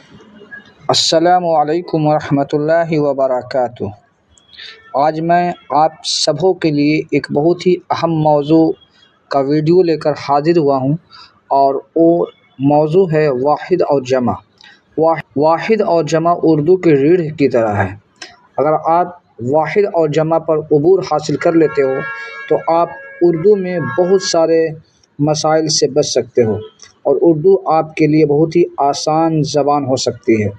السلام علیکم ورحمۃ اللہ وبرکاتہ۔ آج میں آپ سبوں کے لیے ایک بہت ہی اہم موضوع کا ویڈیو لے کر حاضر ہوا ہوں، اور وہ موضوع ہے واحد اور جمع۔ واحد اور جمع اردو کی ریڑھ کی طرح ہے۔ اگر آپ واحد اور جمع پر عبور حاصل کر لیتے ہو تو آپ اردو میں بہت سارے مسائل سے بچ سکتے ہو، اور اردو آپ کے لیے بہت ہی آسان زبان ہو سکتی ہے۔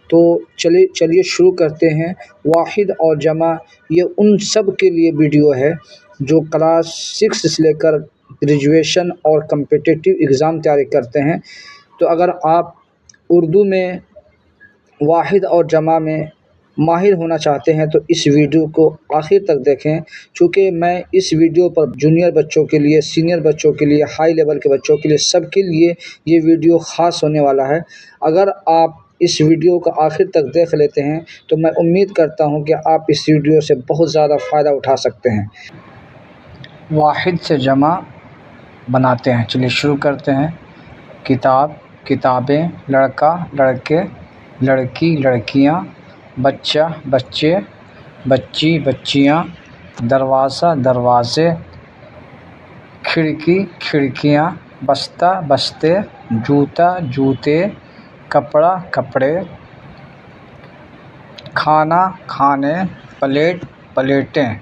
تو چلیے شروع کرتے ہیں۔ واحد اور جمع یہ ان سب کے لیے ویڈیو ہے جو کلاس 6 سے لے کر گریجویشن اور کمپٹیٹیو ایگزام تیاری کرتے ہیں۔ تو اگر آپ اردو میں واحد اور جمع میں ماہر ہونا چاہتے ہیں تو اس ویڈیو کو آخر تک دیکھیں، چونکہ میں اس ویڈیو پر جونیئر بچوں کے لیے، سینئر بچوں کے لیے، ہائی لیول کے بچوں کے لیے، سب کے لیے یہ ویڈیو خاص ہونے والا ہے۔ اگر آپ اس ویڈیو کو آخر تک دیکھ لیتے ہیں تو میں امید کرتا ہوں کہ آپ اس ویڈیو سے بہت زیادہ فائدہ اٹھا سکتے ہیں۔ واحد سے جمع بناتے ہیں، چلیے شروع کرتے ہیں۔ کتاب، کتابیں، لڑکا، لڑکے، لڑکی، لڑکیاں، بچہ، بچے، بچی، بچیاں، دروازہ، دروازے، کھڑکی، کھڑکیاں، بستہ، بستے، جوتا، جوتے، کپڑا، کپڑے، کھانا، کھانے، پلیٹ، پلیٹیں،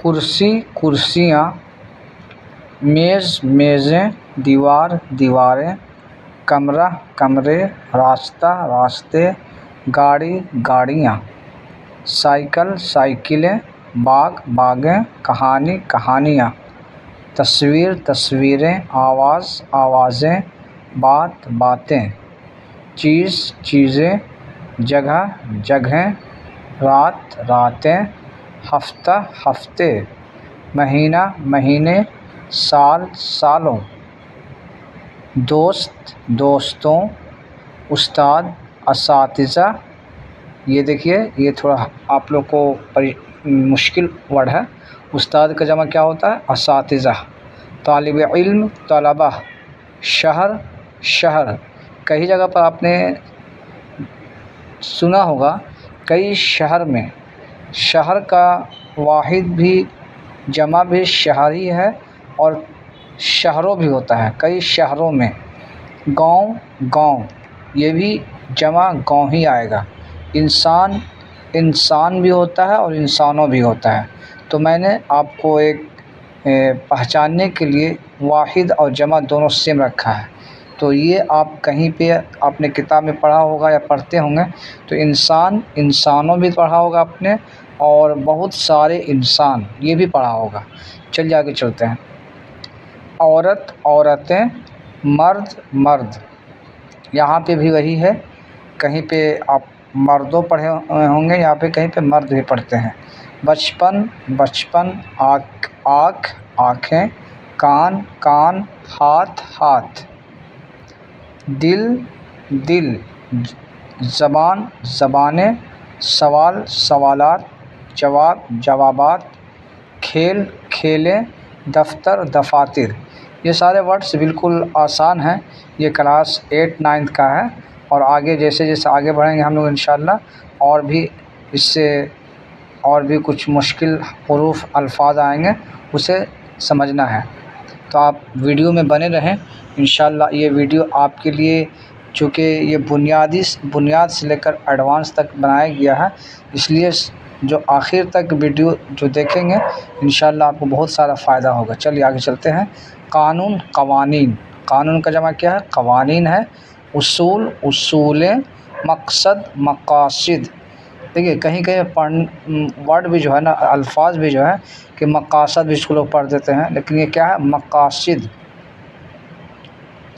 کرسی، کرسیاں، میز، میزیں، دیوار، دیواریں، کمرہ، کمرے، راستہ، راستے، گاڑی، گاڑیاں، سائیکل، سائیکلیں، باغ، باغیں، کہانی، کہانیاں، تصویر، تصویریں، آواز، آوازیں، بات، باتیں، چیز، چیزیں، جگہ، جگہیں، رات، راتیں، ہفتہ، ہفتے، مہینہ، مہینے، سال، سالوں، دوست، دوستوں، استاد، اساتذہ۔ یہ دیکھیے، یہ تھوڑا آپ لوگ کو مشکل ورڈ ہے۔ استاد کا جمع کیا ہوتا ہے؟ اساتذہ۔ طالب علم، طلبہ۔ شہر، شہر۔ کئی جگہ پر آپ نے سنا ہوگا، کئی شہر میں شہر کا واحد بھی جمع بھی شہر ہی ہے، اور شہروں بھی ہوتا ہے کئی شہروں میں۔ گاؤں، گاؤں، یہ بھی جمع گاؤں ہی آئے گا۔ انسان، انسان بھی ہوتا ہے اور انسانوں بھی ہوتا ہے۔ تو میں نے آپ کو ایک پہچاننے کے لیے واحد اور جمع دونوں سیم رکھا ہے۔ تو یہ آپ کہیں پہ آپ نے کتاب میں پڑھا ہوگا یا پڑھتے ہوں گے، تو انسان، انسانوں بھی پڑھا ہوگا آپ نے، اور بہت سارے انسان یہ بھی پڑھا ہوگا۔ چلیے آگے چلتے ہیں۔ عورت، عورتیں، مرد، مرد۔ یہاں پہ بھی وہی ہے، کہیں پہ آپ مردوں پڑھے ہوں گے، یہاں پہ کہیں پہ مرد بھی پڑھتے ہیں۔ بچپن، بچپن، آنکھ، آنکھ، آنکھیں، کان، کان، ہاتھ، ہاتھ، دل، دل، زبان، زبانیں، سوال، سوالات، جواب، جوابات، کھیل، کھیلیں، دفتر، دفاتر۔ یہ سارے ورڈس بالکل آسان ہیں، یہ کلاس 8 9 کا ہے، اور آگے جیسے جیسے آگے بڑھیں گے ہم لوگ انشاءاللہ اور بھی اس سے اور بھی کچھ مشکل حروف، الفاظ آئیں گے، اسے سمجھنا ہے۔ تو آپ ویڈیو میں بنے رہیں انشاءاللہ۔ یہ ویڈیو آپ کے لیے، چونکہ یہ بنیاد سے لے کر ایڈوانس تک بنایا گیا ہے، اس لیے جو آخر تک ویڈیو جو دیکھیں گے انشاءاللہ آپ کو بہت سارا فائدہ ہوگا۔ چلیے آگے چلتے ہیں۔ قانون، قوانین۔ قانون کا جمع کیا ہے؟ قوانین ہے۔ اصول، اصولیں، مقصد، مقاصد۔ دیکھیے کہیں کہیں ورڈ بھی جو ہے نا، الفاظ بھی جو ہے کہ مقاصد بھی اس کو لوگ پڑھ دیتے ہیں، لیکن یہ کیا ہے؟ مقاصد۔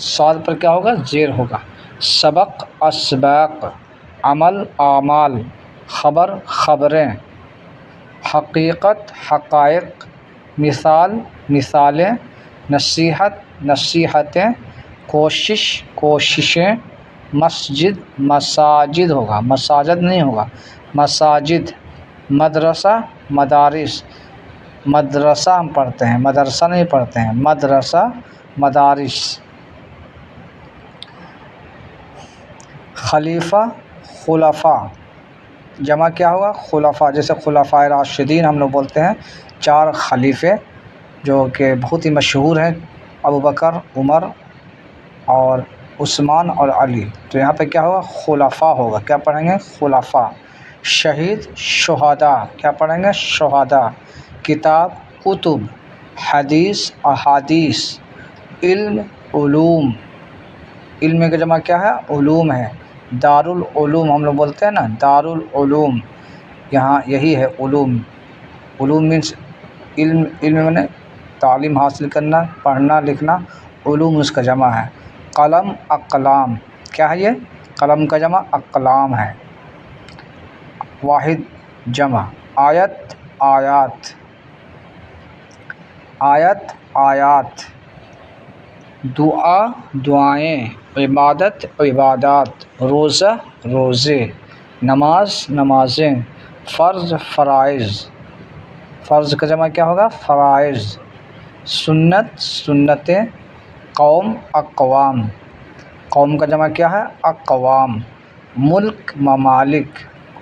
صاد پر کیا ہوگا؟ زیر ہوگا۔ سبق، اسباق، عمل، اعمال، خبر، خبریں، حقیقت، حقائق، مثال، مثالیں، نصیحت، نصیحتیں، کوشش، کوششیں، مسجد، مساجد ہوگا، مساجد نہیں ہوگا، مساجد۔ مدرسہ، مدارس۔ مدرسہ ہم پڑھتے ہیں، مدرسہ نہیں پڑھتے ہیں، مدرسہ، مدارس۔ خلیفہ خلفاء، جمع کیا ہوگا خلفاء، جیسے خلفائے راشدین ہم لوگ بولتے ہیں، 4 خلیفے جو کہ بہت ہی مشہور ہیں، ابوبکر، عمر اور عثمان اور علی، تو یہاں پہ کیا ہوگا خلفاء ہوگا، کیا پڑھیں گے خلفاء۔ شہید شہداء، کیا پڑھیں گے شہداء۔ کتاب کتب، حدیث احادیث، علم علوم، علم کا جمع کیا ہے علوم ہے۔ دارالعلوم ہم لوگ بولتے ہیں نا دارالعلوم، یہاں یہی ہے علوم، علوم مینس علم، علم میں تعلیم حاصل کرنا، پڑھنا لکھنا، علوم اس کا جمع ہے۔ قلم اقلام، کیا ہے یہ قلم کا جمع اقلام ہے۔ واحد جمع آیت آیات، آیت آیات، دعا دعائیں، عبادت عبادات، روزہ روزے، نماز نمازیں، فرض فرائض، فرض کا جمع کیا ہوگا فرائض، سنت سنتیں، قوم اقوام، قوم کا جمع کیا ہے اقوام، ملک ممالک،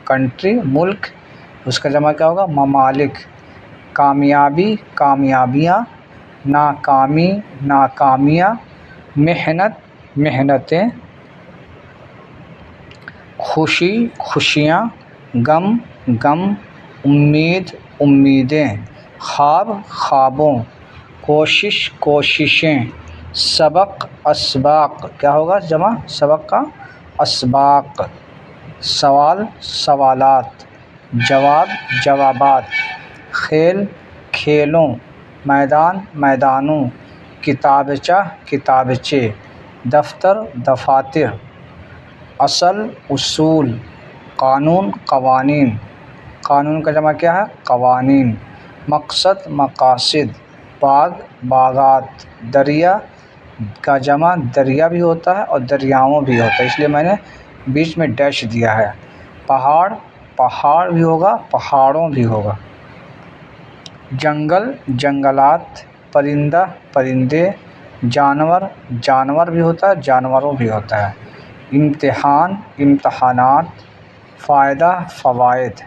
کنٹری ملک، اس کا جمع کیا ہوگا ممالک، کامیابی کامیابیاں، ناکامی ناکامیاں، محنت محنتیں، خوشی خوشیاں، غم غم، امید امیدیں، خواب خوابوں، کوشش کوششیں، سبق اسباق، کیا ہوگا جمع سبق کا اسباق، سوال سوالات، جواب جوابات، کھیل کھیلوں، میدان میدانوں، کتابچہ کتابچے، دفتر دفاتر، اصل اصول، قانون قوانین، قانون کا جمع کیا ہے قوانین، مقصد مقاصد، باغ باغات، دریا کا جمع دریا بھی ہوتا ہے اور دریاؤں بھی ہوتا ہے، اس لیے میں نے بیچ میں ڈیش دیا ہے۔ پہاڑ پہاڑ بھی ہوگا پہاڑوں بھی ہوگا۔ جنگل جنگلات، پرندہ پرندے، جانور جانور بھی ہوتا ہے جانوروں بھی ہوتا ہے۔ امتحان امتحانات، فائدہ فوائد،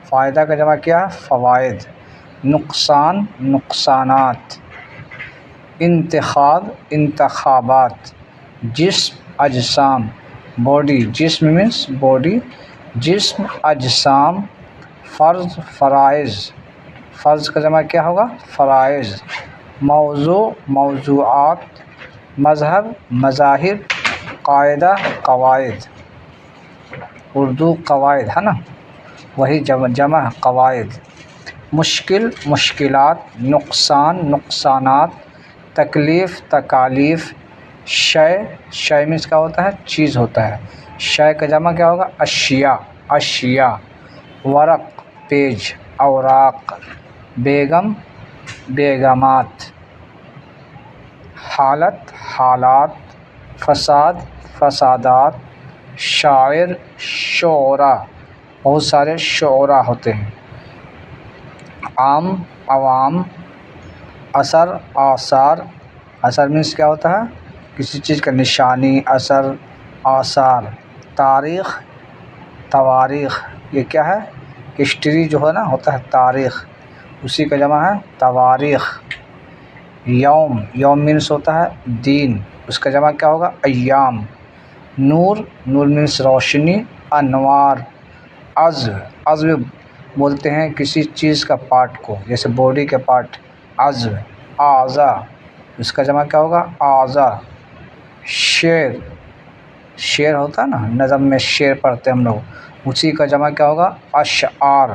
فائدہ کا جمع کیا ہے فوائد، نقصان نقصانات، انتخاب انتخابات، جسم اجسام، باڈی، جسم مینس باڈی، جسم اجسام، فرض فرائض، فرض کا جمع کیا ہوگا فرائض، موضوع موضوعات، مذہب مذاہب، قاعدہ قواعد، اردو قواعد ہے نا وہی جمع قواعد، مشکل مشکلات، نقصان نقصانات، تکلیف تکالیف، شے شے مینس کیا ہوتا ہے چیز ہوتا ہے، شے کا جمع کیا ہوگا اشیاء اشیاء، ورق پیج، اوراق، بیگم بیگمات، حالت حالات، فساد فسادات، شاعر شعراء، بہت سارے شعراء ہوتے ہیں، عام عوام، اثر آثار، اثر مینس کیا ہوتا ہے کسی چیز کا نشانی اثر آثار، تاریخ تواریخ، یہ کیا ہے ہسٹری جو ہے نا ہوتا ہے تاریخ، اسی کا جمع ہے تواریخ، یوم یوم مینس ہوتا ہے دین، اس کا جمع کیا ہوگا ایام، نور نور مینس روشنی، انوار، عضو عضو بولتے ہیں کسی چیز کا پارٹ کو، جیسے باڈی کے پارٹ عضو، اعضاء، اس کا جمع کیا ہوگا اعضاء، شعر شعر ہوتا ہے نا نظم میں شعر پڑھتے ہیں ہم لوگ، اسی کا جمع کیا ہوگا اشعار،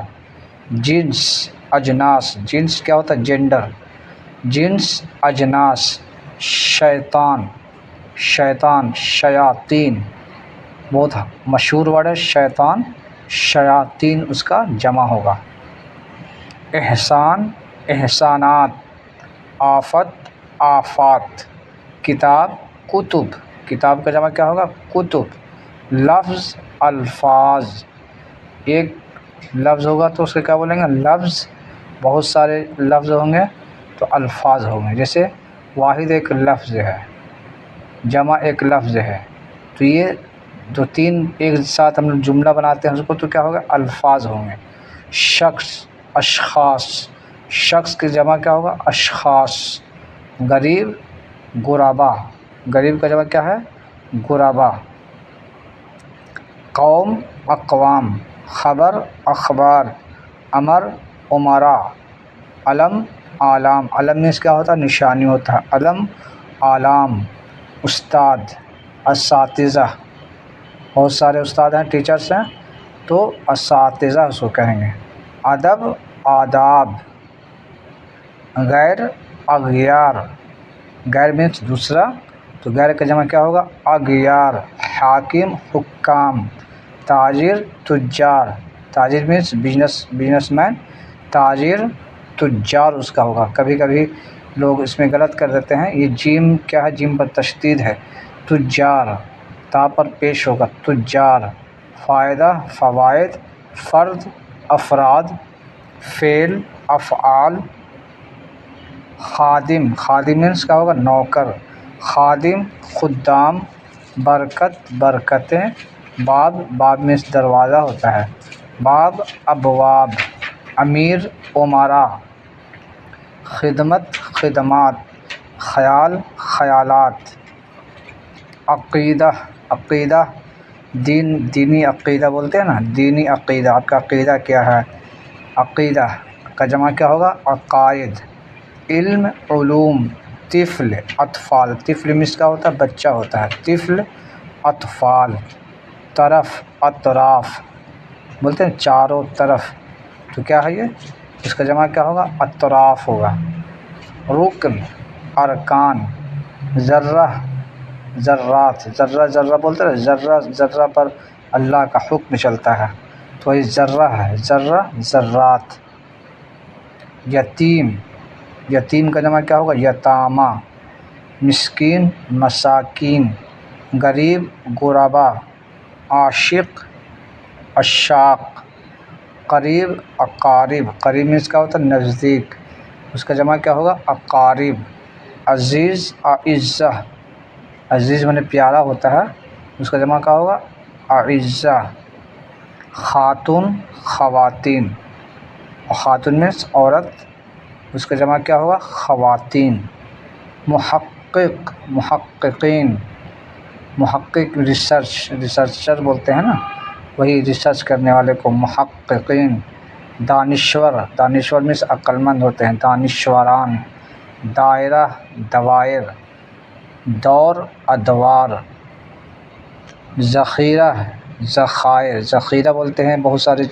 جنس اجناس، جنس کیا ہوتا ہے جینڈر، جنس اجناس، شیطان شیطان، شیاطین بہت مشہور ورڈ ہے شیطان، شیاطین اس کا جمع ہوگا، احسان احسانات، آفت آفات، کتاب کتب، کتاب کا جمع کیا ہوگا کتب، لفظ الفاظ، ایک لفظ ہوگا تو اس کے کیا بولیں گے لفظ، بہت سارے لفظ ہوں گے تو الفاظ ہوں گے، جیسے واحد ایک لفظ ہے، جمع ایک لفظ ہے، تو یہ جو تین ایک ساتھ ہم جملہ بناتے ہیں اس کو تو کیا ہوگا؟ الفاظ ہوں گے۔ شخص، اشخاص، شخص کی جمع کیا ہوگا؟ اشخاص۔ غریب، غربا، غریب کا جمع کیا ہے؟ غربا۔ قوم، اقوام، خبر، اخبار، امر، امراء، علم، اعلام۔ علم میں کیا ہوتا ہے؟ نشانی ہوتا ہے، علم، اعلام۔ استاد، اساتذہ، بہت سارے استاد ہیں، ٹیچرس ہیں تو اساتذہ اس کو کہیں گے۔ ادب، آداب۔ غیر، اغیار، غیر مینس دوسرا تو غیر کا جمع کیا ہوگا؟ اغیار۔ حاکم، حکام۔ تاجر، تجار، تاجر مینس بزنس مین، تاجر، تجار اس کا ہوگا۔ کبھی کبھی لوگ اس میں غلط کر دیتے ہیں، یہ جیم کیا ہے؟ جیم پر تشدید ہے، تجار، تا پر پیش ہوگا، تجار۔ فائدہ، فوائد۔ فرد، افراد۔ فعل، افعال۔ خادم، خادم مینس کیا ہوگا؟ نوکر، خادم، خدام۔ برکت، برکتیں۔ باب، باب مینس دروازہ ہوتا ہے، باب، ابواب۔ امیر، امراء۔ خدمت، خدمات۔ خیال، خیالات۔ عقیدہ، عقیدہ، دینی عقیدہ بولتے ہیں نا، دینی عقیدہ، آپ کا عقیدہ کیا ہے؟ عقیدہ کا جمع کیا ہوگا؟ عقائد۔ علم، علوم۔ طفل، اطفال، طفل مینس کا ہوتا ہے؟ بچہ ہوتا ہے، طفل، اطفال۔ طرف، اطراف، بولتے ہیں چاروں طرف، تو کیا ہے یہ؟ اس کا جمع کیا ہوگا؟ اطراف ہوگا۔ رکن، ارکان۔ ذرہ، ذرات، ذرہ ذرہ بولتے ہیں، ذرہ ذرہ پر اللہ کا حکم چلتا ہے تو یہ ذرہ ہے، ذرہ، ذرات۔ یتیم، یتیم کا جمع کیا ہوگا؟ یتامہ۔ مسکین، مساکین۔ غریب، غربا۔ عاشق، عشاق۔ قریب، اقارب، قریب میں اس کا ہوتا ہے نزدیک، اس کا جمع کیا ہوگا؟ اقارب۔ عزیز، اعزہ، عزیز معنی پیارا ہوتا ہے، اس کا جمع کیا ہوگا؟ اعزہ۔ خاتون، خواتین، خاتون میں عورت، اس کا جمع کیا ہوگا؟ خواتین۔ محقق، محققین۔ محقق ریسرچر بولتے ہیں نا، وہی ریسرچ کرنے والے کو محققین۔ دانشور، دانشور میں سے عقل مند ہوتے ہیں، دانشوران۔ دائرہ، دوائر۔ دور، ادوار۔ ذخیرہ، ذخائر، ذخیرہ بولتے ہیں بہت سارے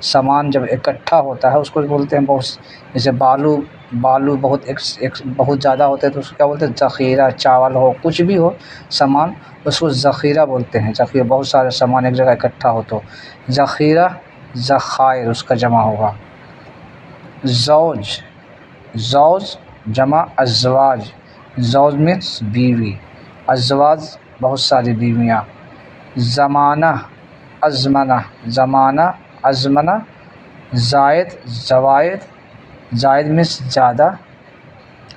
سامان جب اکٹھا ہوتا ہے اس کو بولتے ہیں بہت، جیسے بالو بہت زیادہ ہوتے ہیں تو اس کو کیا بولتے ہیں؟ ذخیرہ۔ چاول ہو، کچھ بھی ہو سامان، اس کو ذخیرہ بولتے ہیں، ذخیرہ بہت سارے سامان ایک جگہ اکٹھا ہو تو ذخیرہ، ذخائر اس کا جمع ہوگا۔ زوج، زوج جمع ازواج، زوج مینس بیوی، ازواج بہت ساری بیویاں۔ زمانہ، ازمنہ، زمانہ، ازمنہ۔ زائد، زوائد، زائد مینس زیادہ۔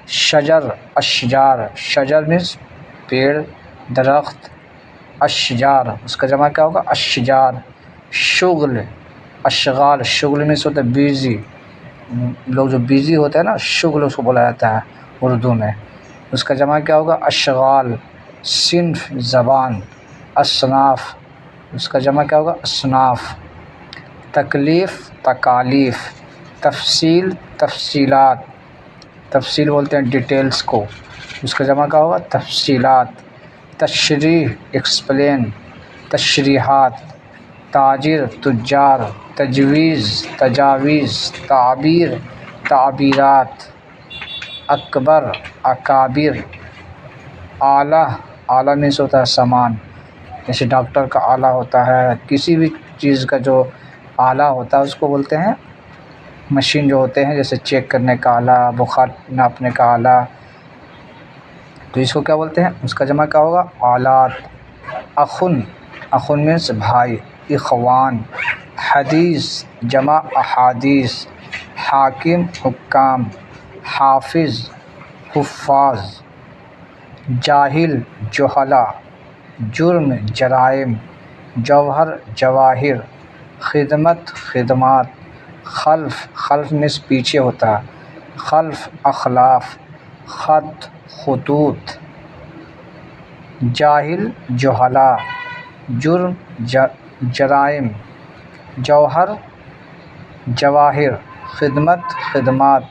شجر، اشجار، شجر مینس پیڑ، درخت۔ اشجار اس کا جمع کیا ہوگا؟ اشجار۔ شغل، اشغال، شغل مینس ہوتا ہے بیزی، لوگ جو بیزی ہوتے ہیں نا، شغل اس کو بولا جاتا ہے اردو میں، اس کا جمع کیا ہوگا؟ اشغال۔ صنف، زبان۔ اصناف، اس کا جمع کیا ہوگا؟ اصناف۔ تکلیف، تکالیف۔ تفصیل، تفصیلات، تفصیل بولتے ہیں ڈیٹیلز کو، اس کا جمع کیا ہوگا؟ تفصیلات۔ تشریح، ایکسپلین، تشریحات۔ تاجر، تجار۔ تجویز، تجاویز۔ تعبیر، تعبیرات۔ اکبر، اکابر۔ آلہ، آلہ مینس ہوتا ہے سامان، جیسے ڈاکٹر کا آلہ ہوتا ہے، کسی بھی چیز کا جو آلہ ہوتا ہے اس کو بولتے ہیں، مشین جو ہوتے ہیں جیسے چیک کرنے کا آلہ، بخار ناپنے کا آلہ، تو اس کو کیا بولتے ہیں؟ اس کا جمع کیا ہوگا؟ آلات۔ اخن، اخن مینس بھائی، اخوان۔ حدیث جمع احادیث۔ حاکم، حکام۔ حافظ، حفاظ۔ جاہل، جہلا۔ جرم، جرائم۔ جوہر جواہر، خدمت خدمات، خلف خلف میں پیچھے ہوتا ہے، خلف اخلاف، خط خطوط، جاہل جہلا، جرم جرائم، جوہر جواہر، خدمت خدمات،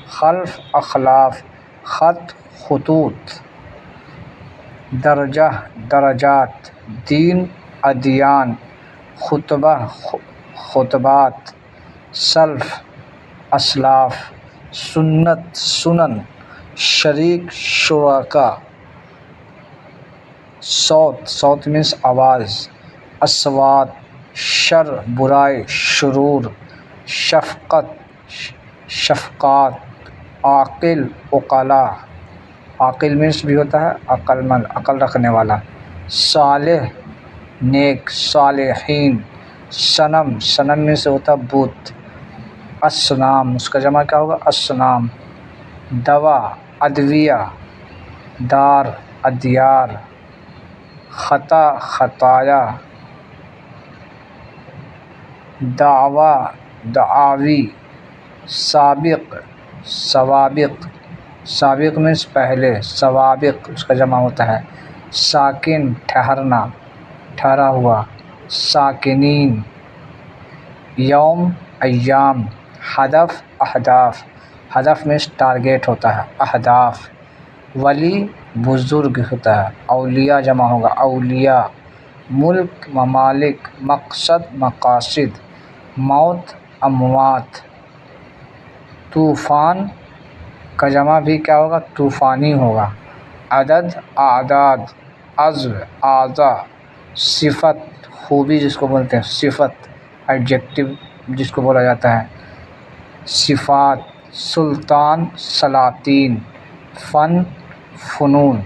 خلف اخلاف، خط خطوط، درجہ درجات، دین ادیان، خطبہ خطبات، سلف اسلاف، سنت سنن، شریک شرکا، صوت صوت مینس آواز، اصوات، شر برائی شرور، شفقت شفقات، عاقل عقلا، عاقل مینس بھی ہوتا ہے عقل مند، عقل رکھنے والا، صالح نیک، صالحین، صنم صنم میں سے ہوتا بت، اصنام اس کا جمع کیا ہوگا اصنام، دوا ادویہ، دار ادیار، خطا خطایا، دعوی دعاوی، سابق سوابق، سابق مینس پہلے، سوابق اس کا جمع ہوتا ہے، ساکن ٹھہرنا ٹھہرا ہوا، ساکنین، یوم ایام، ہدف اہداف، ہدف مینس ٹارگیٹ ہوتا ہے، اہداف، ولی بزرگ ہوتا ہے، اولیاء جمع ہوگا اولیاء، ملک ممالک، مقصد مقاصد، موت اموات، طوفان کا جمع بھی کیا ہوگا طوفانی ہوگا، عدد اعداد، عزو اعضا، صفت خوبی جس کو بولتے ہیں صفت، ایڈجیکٹو جس کو بولا جاتا ہے، صفات، سلطان سلاطین، فن فنون۔